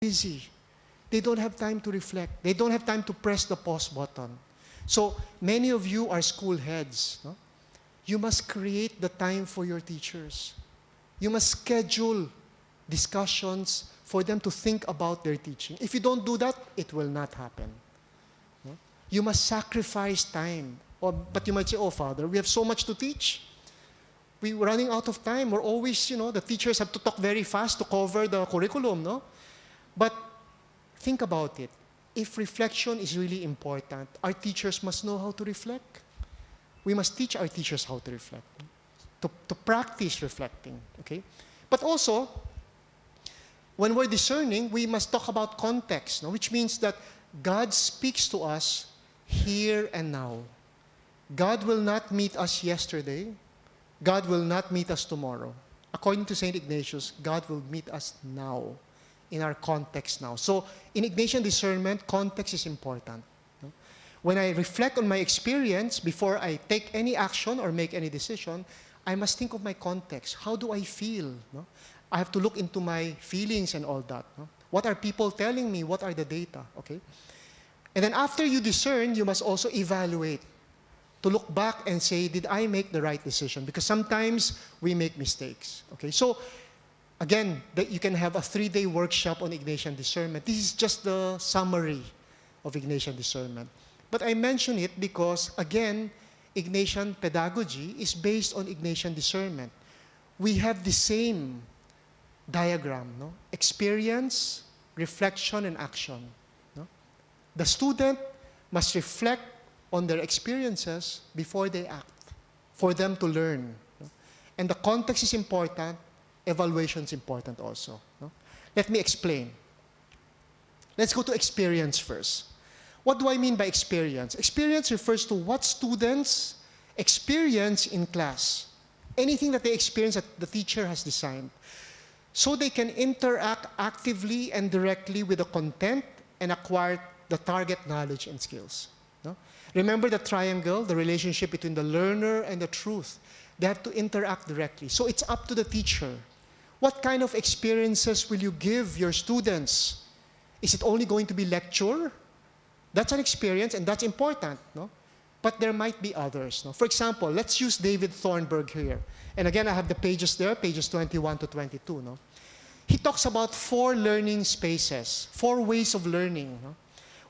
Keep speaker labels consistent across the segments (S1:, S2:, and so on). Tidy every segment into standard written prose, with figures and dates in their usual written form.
S1: busy. They don't have time to reflect. They don't have time to press the pause button. So many of you are school heads. No? You must create the time for your teachers. You must schedule discussions for them to think about their teaching. If you don't do that, it will not happen. No? You must sacrifice time. But you might say, oh, Father, we have so much to teach. We're running out of time. We're always, the teachers have to talk very fast to cover the curriculum, no? But think about it. If reflection is really important, our teachers must know how to reflect. We must teach our teachers how to reflect, to practice reflecting, okay? But also, when we're discerning, we must talk about context, no? Which means that God speaks to us here and now. God will not meet us yesterday. God will not meet us tomorrow. According to St. Ignatius, God will meet us now, in our context now. So in Ignatian discernment, context is important. No? When I reflect on my experience, before I take any action or make any decision, I must think of my context. How do I feel? No? I have to look into my feelings and all that. No? What are people telling me? What are the data? Okay? And then after you discern, you must also evaluate. To look back and say, did I make the right decision? Because sometimes we make mistakes. Okay, so again, you can have a 3-day workshop on Ignatian discernment. This is just the summary of Ignatian discernment. But I mention it because, again, Ignatian pedagogy is based on Ignatian discernment. We have the same diagram, no? Experience, reflection, and action. No? The student must reflect on their experiences before they act, for them to learn. No? And the context is important, evaluation is important also. No? Let me explain. Let's go to experience first. What do I mean by experience? Experience refers to what students experience in class. Anything that they experience that the teacher has designed. So they can interact actively and directly with the content and acquire the target knowledge and skills. No? Remember the triangle, the relationship between the learner and the truth. They have to interact directly. So it's up to the teacher. What kind of experiences will you give your students? Is it only going to be lecture? That's an experience and that's important. No? But there might be others. No? For example, let's use David Thornburg here. And again, I have the pages there, pages 21 to 22. No? He talks about 4 learning spaces, 4 ways of learning. No?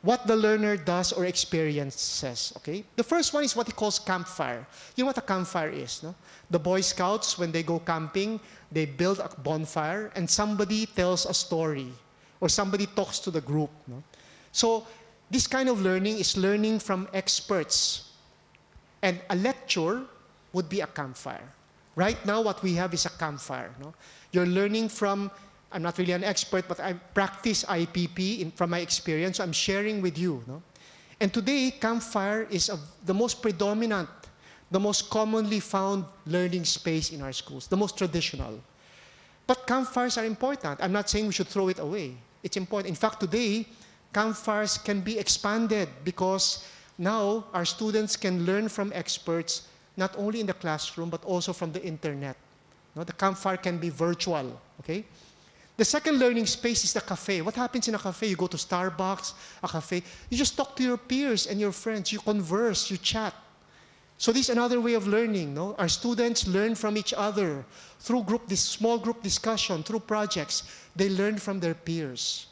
S1: What the learner does or experiences, okay? The first one is what he calls campfire. You know what a campfire is, no? The Boy Scouts, when they go camping, they build a bonfire and somebody tells a story or somebody talks to the group, no? So this kind of learning is learning from experts. And a lecture would be a campfire. Right now, what we have is a campfire, no? You're learning from, I'm not really an expert, but I practice IPP from my experience, so I'm sharing with you. No? And today, campfire is the most predominant, the most commonly found learning space in our schools, the most traditional. But campfires are important. I'm not saying we should throw it away. It's important. In fact, today, campfires can be expanded because now our students can learn from experts not only in the classroom, but also from the internet. No? The campfire can be virtual, okay? The second learning space is the cafe. What happens in a cafe? You go to Starbucks, a cafe. You just talk to your peers and your friends. You converse, you chat. So this is another way of learning. No? Our students learn from each other through small group discussion, through projects. They learn from their peers.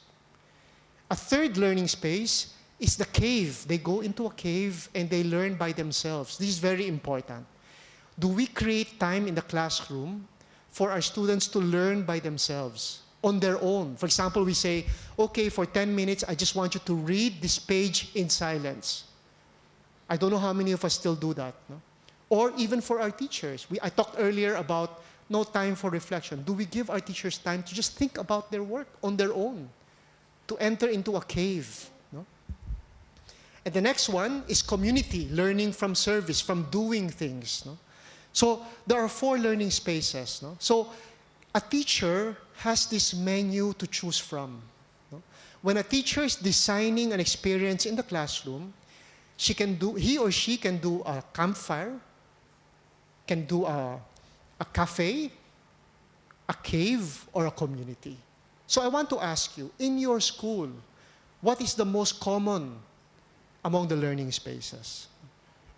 S1: A third learning space is the cave. They go into a cave and they learn by themselves. This is very important. Do we create time in the classroom for our students to learn by themselves? On their own. For example, we say, okay, for 10 minutes, I just want you to read this page in silence. I don't know how many of us still do that. No? Or even for our teachers. I talked earlier about no time for reflection. Do we give our teachers time to just think about their work on their own? To enter into a cave. No? And the next one is community, learning from service, from doing things. No? So there are 4 learning spaces. No? So a teacher has this menu to choose from. No? When a teacher is designing an experience in the classroom, he or she can do a campfire, can do a cafe, a cave, or a community. So I want to ask you, in your school, what is the most common among the learning spaces?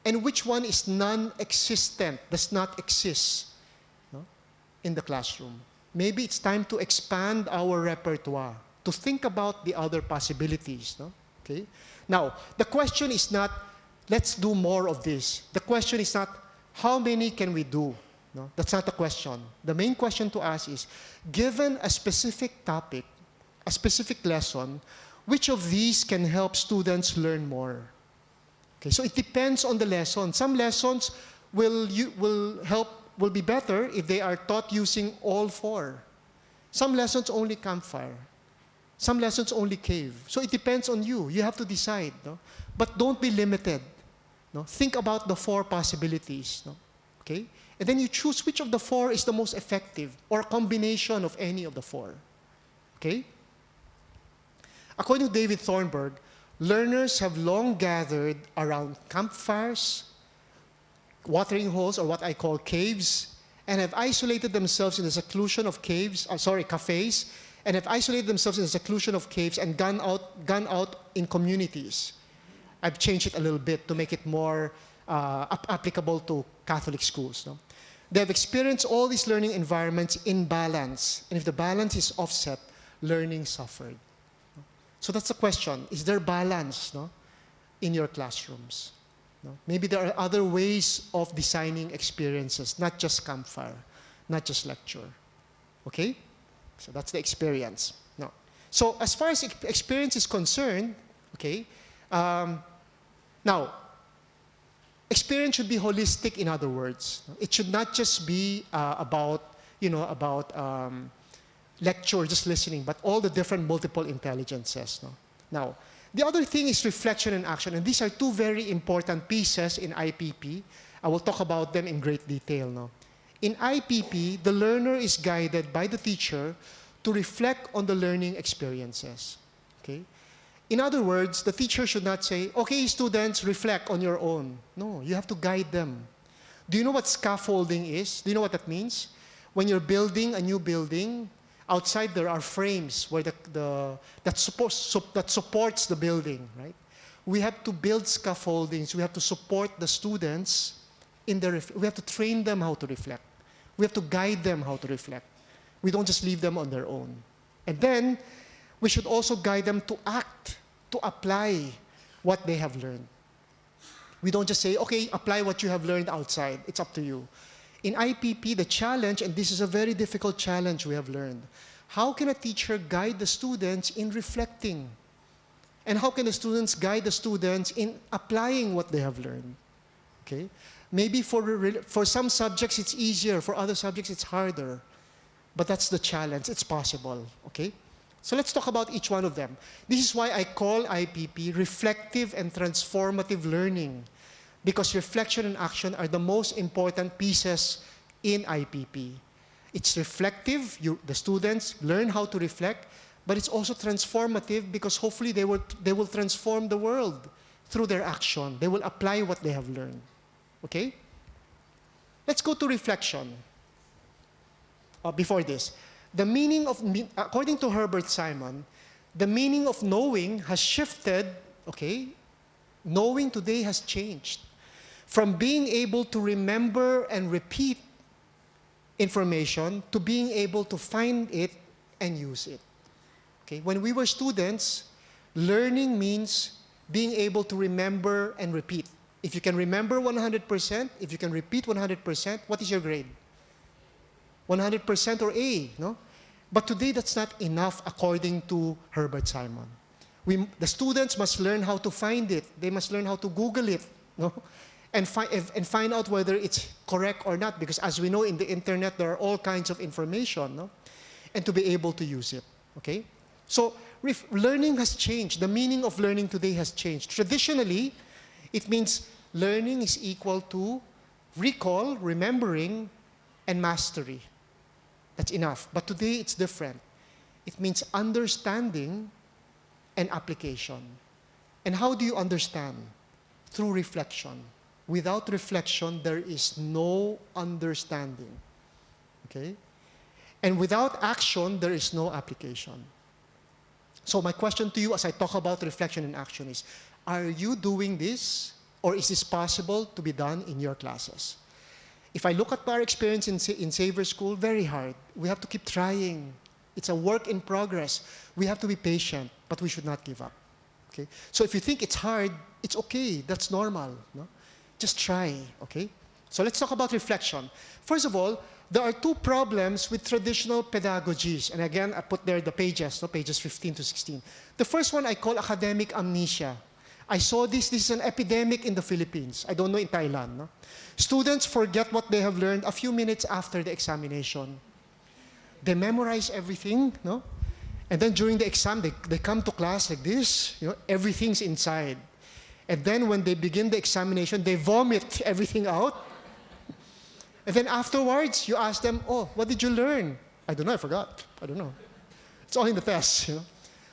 S1: And which one is non-existent, does not exist, no, in the classroom? Maybe it's time to expand our repertoire, to think about the other possibilities. No? Okay? Now, the question is not, let's do more of this. The question is not, how many can we do? No? That's not the question. The main question to ask is, given a specific topic, a specific lesson, which of these can help students learn more? Okay, so it depends on the lesson. Some lessons will be better if they are taught using all four. Some lessons only campfire. Some lessons only cave. So it depends on you. You have to decide. No? But don't be limited. No? Think about the four possibilities. No? Okay? And then you choose which of the four is the most effective, or a combination of any of the four. Okay? According to David Thornburg, learners have long gathered around campfires, watering holes, or what I call caves, and have isolated themselves in the seclusion of cafes, and have isolated themselves in the seclusion of caves and gone out in communities. I've changed it a little bit to make it more applicable to Catholic schools. No? They have experienced all these learning environments in balance, and if the balance is offset, learning suffered. So that's the question. Is there balance, no, in your classrooms? No? Maybe there are other ways of designing experiences, not just campfire, not just lecture. Okay? So that's the experience. No. So as far as experience is concerned, okay, now, experience should be holistic, in other words. It should not just be about lecture, just listening, but all the different multiple intelligences. No? Now, the other thing is reflection and action, and these are two very important pieces in IPP. I will talk about them in great detail. No? In IPP, the learner is guided by the teacher to reflect on the learning experiences. Okay? In other words, the teacher should not say, okay, students, reflect on your own. No, you have to guide them. Do you know what scaffolding is? Do you know what that means? When you're building a new building, outside there are frames where that supports the building, right? We have to build scaffoldings. We have to support the students in we have to train them how to reflect. We have to guide them how to reflect. We don't just leave them on their own. And then we should also guide them to act, to apply what they have learned. We don't just say, okay, apply what you have learned outside. It's up to you. In IPP, the challenge, and this is a very difficult challenge we have learned, how can a teacher guide the students in reflecting? And how can the students guide the students in applying what they have learned? Okay? Maybe for some subjects it's easier, for other subjects it's harder. But that's the challenge. It's possible. Okay? So let's talk about each one of them. This is why I call IPP reflective and transformative learning, because reflection and action are the most important pieces in IPP. It's reflective, the students learn how to reflect, but it's also transformative because hopefully they will transform the world through their action. They will apply what they have learned. Okay? Let's go to reflection. Before this, the meaning of, according to Herbert Simon, the meaning of knowing has shifted, okay? Knowing today has changed from being able to remember and repeat information to being able to find it and use it. Okay? When we were students, learning means being able to remember and repeat. If you can remember 100%, if you can repeat 100%, what is your grade? 100% or A, no? But today, that's not enough according to Herbert Simon. The students must learn how to find it. They must learn how to Google it, no? And find out whether it's correct or not, because as we know, in the internet, there are all kinds of information, no? And to be able to use it, okay? So learning has changed. The meaning of learning today has changed. Traditionally, it means learning is equal to recall, remembering, and mastery. That's enough. But today, it's different. It means understanding and application. And how do you understand? Through reflection. Without reflection, there is no understanding. Okay? And without action, there is no application. So my question to you as I talk about reflection and action is, are you doing this, or is this possible to be done in your classes? If I look at our experience in Savior School, very hard. We have to keep trying. It's a work in progress. We have to be patient, but we should not give up. Okay? So if you think it's hard, it's okay. That's normal. No? Just try. Okay? So let's talk about reflection. First of all, there are two problems with traditional pedagogies. And again, I put there the pages, no? Pages 15 to 16. The first one I call academic amnesia. I saw this is an epidemic in the Philippines. I don't know in Thailand. No? Students forget what they have learned a few minutes after the examination. They memorize everything, no? And then during the exam, they come to class like this, you know, everything's inside. And then when they begin the examination, they vomit everything out. And then afterwards, you ask them, oh, what did you learn? I don't know, I forgot. I don't know. It's all in the test, you know.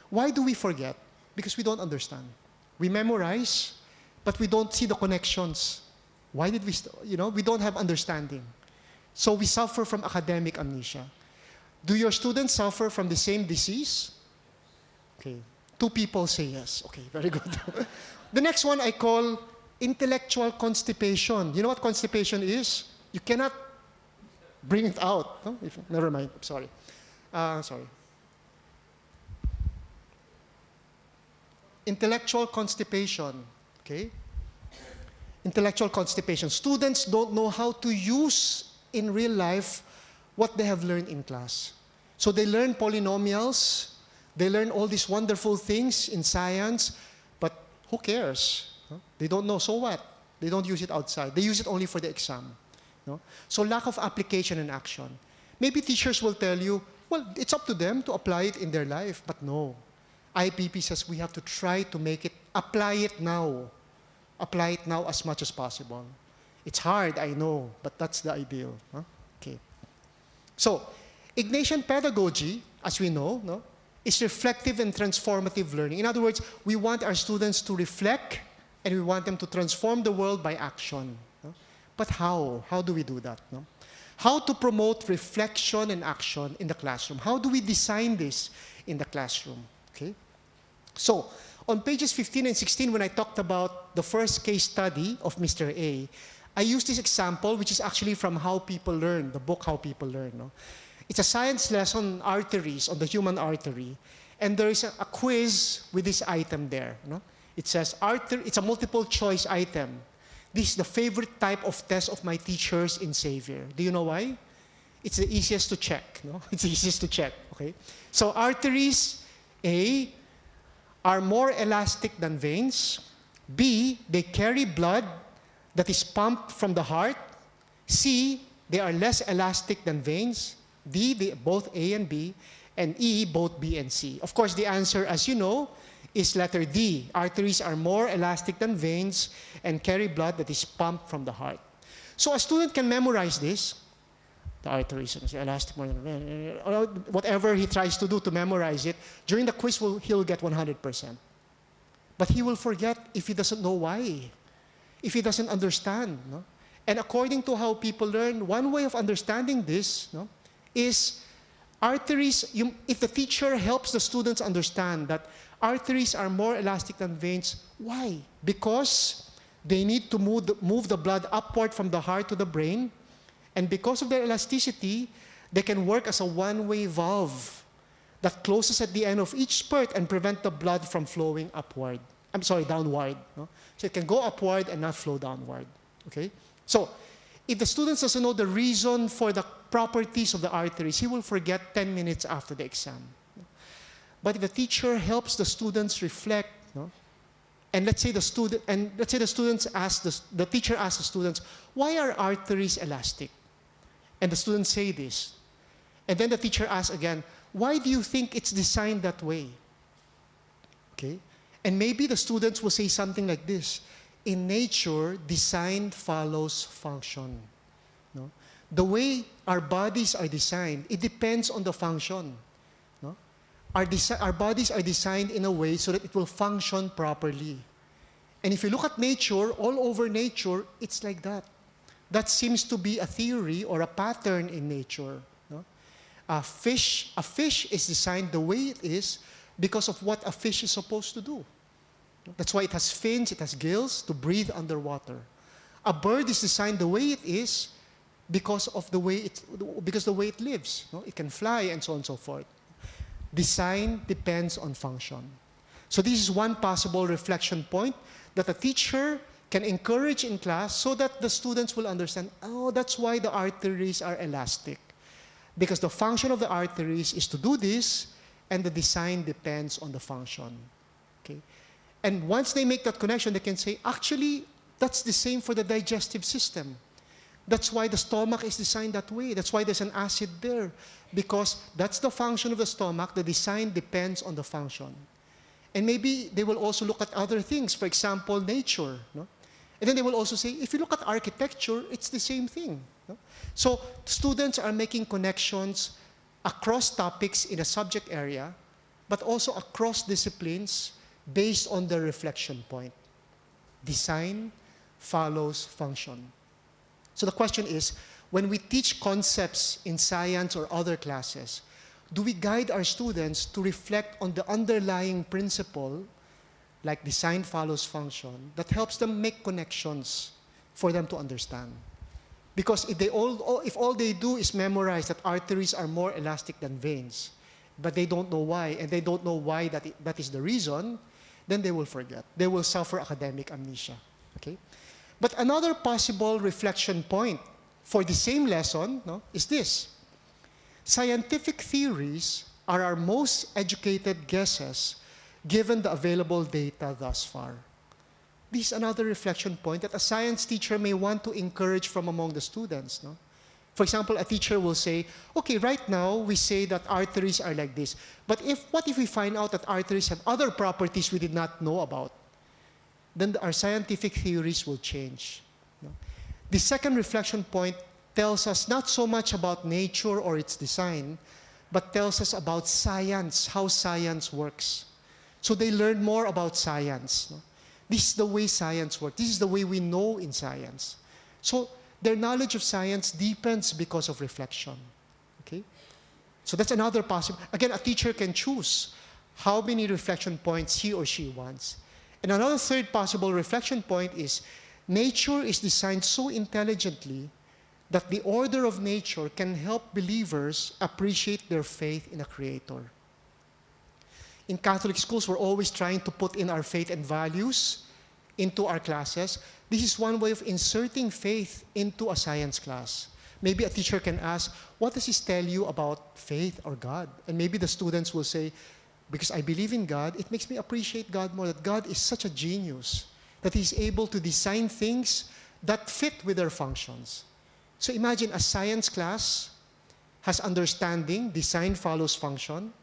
S1: Why do we forget? Because we don't understand. We memorize, but we don't see the connections. Why did we, we don't have understanding. So we suffer from academic amnesia. Do your students suffer from the same disease? Okay, 2 people say yes. Okay, very good. The next one I call intellectual constipation. You know what constipation is? You cannot bring it out. No? Never mind, sorry. Sorry. Intellectual constipation, okay? Intellectual constipation. Students don't know how to use in real life what they have learned in class. So they learn polynomials, they learn all these wonderful things in science, but who cares? No? They don't know, so what? They don't use it outside. They use it only for the exam. No? So lack of application and action. Maybe teachers will tell you, well, it's up to them to apply it in their life, but no. IPP says we have to try to make it, apply it now. Apply it now as much as possible. It's hard, I know, but that's the ideal. Huh? Okay. So, Ignation Pedagogy, as we know, no, is reflective and transformative learning. In other words, we want our students to reflect and we want them to transform the world by action. No? But how? How do we do that? No? How to promote reflection and action in the classroom? How do we design this in the classroom? Okay? So, on pages 15 and 16, when I talked about the first case study of Mr. A, I used this example, which is actually from How People Learn, the book How People Learn. No? It's a science lesson on arteries, on the human artery. And there is a quiz with this item there. No? It says, it's a multiple choice item. This is the favorite type of test of my teachers in Xavier. Do you know why? It's the easiest to check. No? It's the easiest to check. Okay? So arteries, A, are more elastic than veins. B, they carry blood that is pumped from the heart. C, they are less elastic than veins. D, both A and B. And E, both B and C. Of course, the answer, as you know, is letter D. Arteries are more elastic than veins and carry blood that is pumped from the heart. So a student can memorize this. The arteries are elastic more than veins. Whatever he tries to do to memorize it, during the quiz, he'll get 100%. But he will forget if he doesn't know why, if he doesn't understand. No? And according to How People Learn, one way of understanding this, no, is arteries, if the teacher helps the students understand that arteries are more elastic than veins, why? Because they need to move the blood upward from the heart to the brain, and because of their elasticity, they can work as a one-way valve that closes at the end of each spurt and prevent the blood from flowing upward. Downward. No? So it can go upward and not flow downward. Okay? So, if the student doesn't know the reason for the properties of the arteries, he will forget 10 minutes after the exam. But if the teacher helps the students reflect, no? And let's say the teacher asks the students, why are arteries elastic? And the students say this. And then the teacher asks again, why do you think it's designed that way? Okay? And maybe the students will say something like this. In nature, design follows function. No? The way our bodies are designed, it depends on the function. No? Our bodies are designed in a way so that it will function properly. And if you look at nature, all over nature, it's like that. That seems to be a theory or a pattern in nature. No? A fish is designed the way it is because of what a fish is supposed to do. That's why it has fins, it has gills to breathe underwater. A bird is designed the way it is because of the way it lives. It can fly and so on and so forth. Design depends on function. So this is one possible reflection point that a teacher can encourage in class so that the students will understand, oh, that's why the arteries are elastic. Because the function of the arteries is to do this, and the design depends on the function. Okay? And once they make that connection, they can say, actually, that's the same for the digestive system. That's why the stomach is designed that way. That's why there's an acid there. Because that's the function of the stomach. The design depends on the function. And maybe they will also look at other things. For example, nature. No? And then they will also say, if you look at architecture, it's the same thing. No? So students are making connections across topics in a subject area, but also across disciplines based on the reflection point. Design follows function. So the question is, when we teach concepts in science or other classes, do we guide our students to reflect on the underlying principle, like design follows function, that helps them make connections for them to understand? Because if all they do is memorize that arteries are more elastic than veins, but they don't know why, and they don't know why that is the reason, then they will forget. They will suffer academic amnesia. Okay? But another possible reflection point for the same lesson is this. Scientific theories are our most educated guesses given the available data thus far. This is another reflection point that a science teacher may want to encourage from among the students. No? For example, a teacher will say, okay, right now we say that arteries are like this. But what if we find out that arteries have other properties we did not know about? Then our scientific theories will change. No? The second reflection point tells us not so much about nature or its design, but tells us about science, how science works. So they learn more about science. No? This is the way science works. This is the way we know in science. So their knowledge of science deepens because of reflection. Okay? So that's another possible. Again, a teacher can choose how many reflection points he or she wants. And another third possible reflection point is nature is designed so intelligently that the order of nature can help believers appreciate their faith in a creator. In Catholic schools, we're always trying to put in our faith and values into our classes. This is one way of inserting faith into a science class. Maybe a teacher can ask, what does this tell you about faith or God? And maybe the students will say, because I believe in God, it makes me appreciate God more, that God is such a genius, that He's able to design things that fit with their functions. So imagine a science class has understanding, design follows function.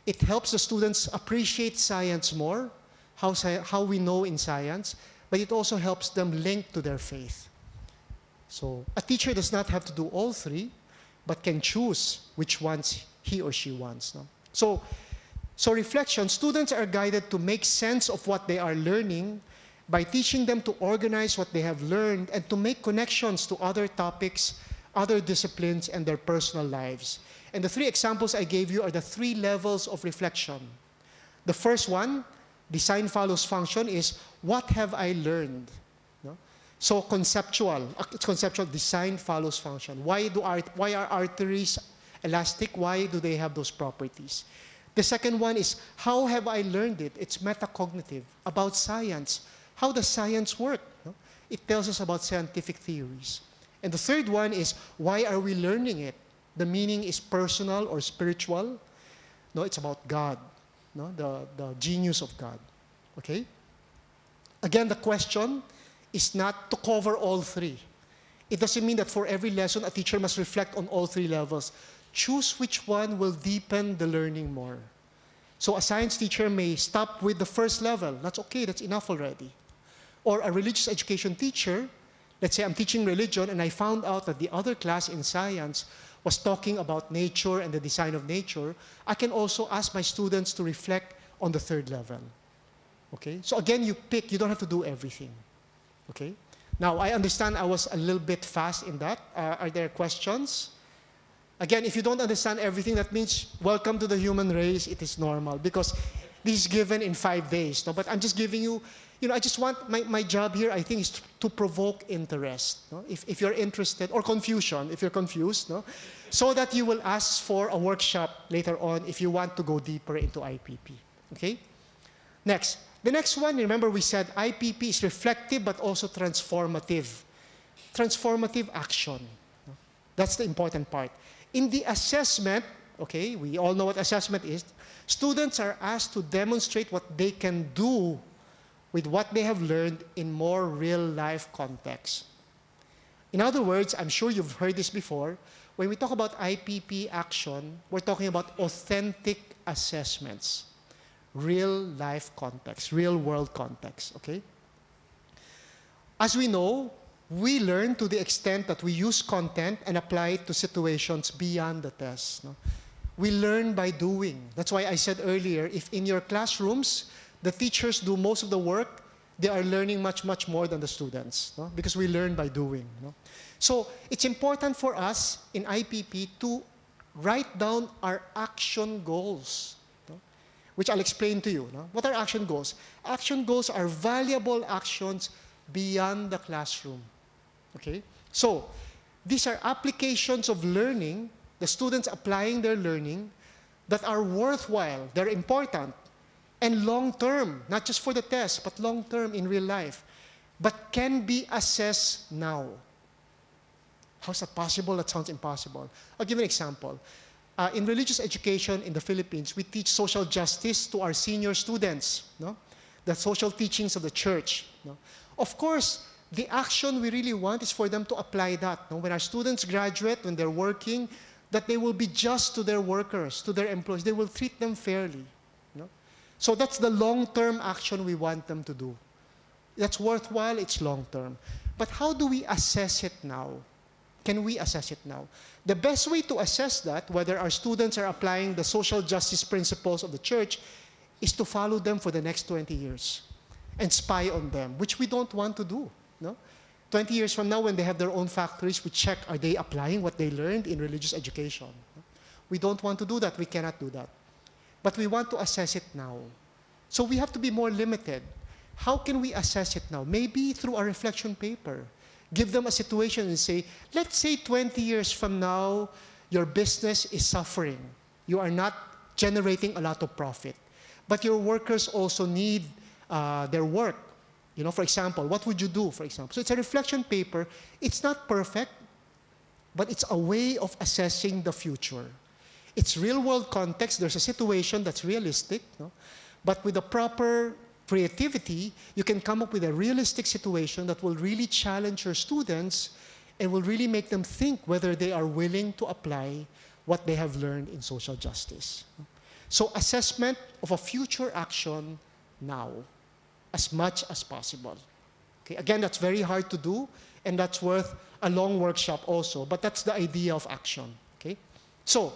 S1: It helps the students appreciate science more, how we know in science, but it also helps them link to their faith. So a teacher does not have to do all three, but can choose which ones he or she wants. No? So reflection, students are guided to make sense of what they are learning by teaching them to organize what they have learned and to make connections to other topics, other disciplines, and their personal lives. And the three examples I gave you are the three levels of reflection. The first one, design follows function, is what have I learned? No? So conceptual, design follows function. Why are arteries elastic? Why do they have those properties? The second one is how have I learned it? It's metacognitive, about science. How does science work? No? It tells us about scientific theories. And the third one is why are we learning it? The meaning is personal or spiritual. No, it's about God, no? The genius of God. Okay? Again, the question is not to cover all three. It doesn't mean that for every lesson, a teacher must reflect on all three levels. Choose which one will deepen the learning more. So a science teacher may stop with the first level. That's okay, that's enough already. Or a religious education teacher, let's say I'm teaching religion and I found out that the other class in science was talking about nature and the design of nature, I can also ask my students to reflect on the third level. Okay? So again, you pick, you don't have to do everything. Okay? Now, I understand I was a little bit fast in that. Are there questions? Again, if you don't understand everything, that means welcome to the human race. It is normal because this is given in 5 days. No? But I'm just giving you, I just want, my job here, I think, is to provoke interest. No? If you're interested, or confusion, if you're confused, no? So that you will ask for a workshop later on if you want to go deeper into IPP. Okay? Next. The next one, remember we said IPP is reflective but also transformative. Transformative action. No? That's the important part. In the assessment, okay, we all know what assessment is. Students are asked to demonstrate what they can do with what they have learned in more real-life context. In other words, I'm sure you've heard this before, when we talk about IPP action, we're talking about authentic assessments, real-life context, real-world context, okay? As we know, we learn to the extent that we use content and apply it to situations beyond the test. No? We learn by doing. That's why I said earlier, if in your classrooms, the teachers do most of the work, they are learning much, much more than the students, no? Because we learn by doing. No? So it's important for us in IPP to write down our action goals, no? Which I'll explain to you. No? What are action goals? Action goals are valuable actions beyond the classroom. Okay? So these are applications of learning, the students applying their learning, that are worthwhile, they're important, and long-term, not just for the test, but long-term in real life, but can be assessed now. How's that possible? That sounds impossible. I'll give an example. In religious education in the Philippines, we teach social justice to our senior students, no? The social teachings of the church. No? Of course, the action we really want is for them to apply that. No? When our students graduate, when they're working, that they will be just to their workers, to their employees. They will treat them fairly. No? So that's the long-term action we want them to do. That's worthwhile, it's long-term. But how do we assess it now? Can we assess it now? The best way to assess that, whether our students are applying the social justice principles of the church, is to follow them for the next 20 years and spy on them, which we don't want to do. No? 20 years from now, when they have their own factories, we check, are they applying what they learned in religious education? We don't want to do that. We cannot do that. But we want to assess it now. So we have to be more limited. How can we assess it now? Maybe through a reflection paper. Give them a situation and say, let's say 20 years from now, your business is suffering. You are not generating a lot of profit. But your workers also need their work. You know, for example, what would you do, for example? So it's a reflection paper. It's not perfect, but it's a way of assessing the future. It's real-world context. There's a situation that's realistic, no? But with the proper creativity, you can come up with a realistic situation that will really challenge your students and will really make them think whether they are willing to apply what they have learned in social justice. So assessment of a future action now, as much as possible. Okay? Again, that's very hard to do, and that's worth a long workshop also, but that's the idea of action. Okay? So,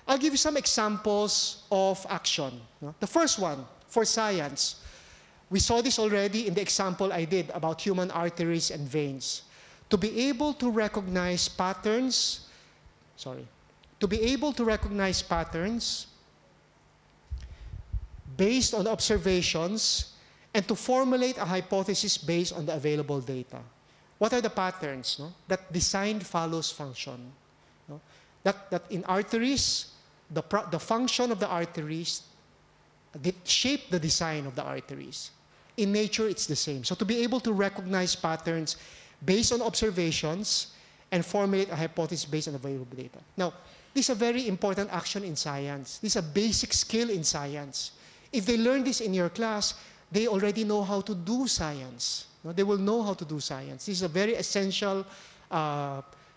S1: I'll give you some examples of action. No? The first one, for science. We saw this already in the example I did about human arteries and veins. To be able to recognize patterns, based on observations, and to formulate a hypothesis based on the available data. What are the patterns? No? That design follows function. No? That in arteries, the function of the arteries shape the design of the arteries. In nature, it's the same. So to be able to recognize patterns based on observations and formulate a hypothesis based on available data. Now, this is a very important action in science. This is a basic skill in science. If they learn this in your class, they already know how to do science. No? They will know how to do science. This is a very essential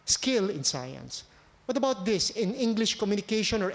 S1: skill in science. What about this? In English communication or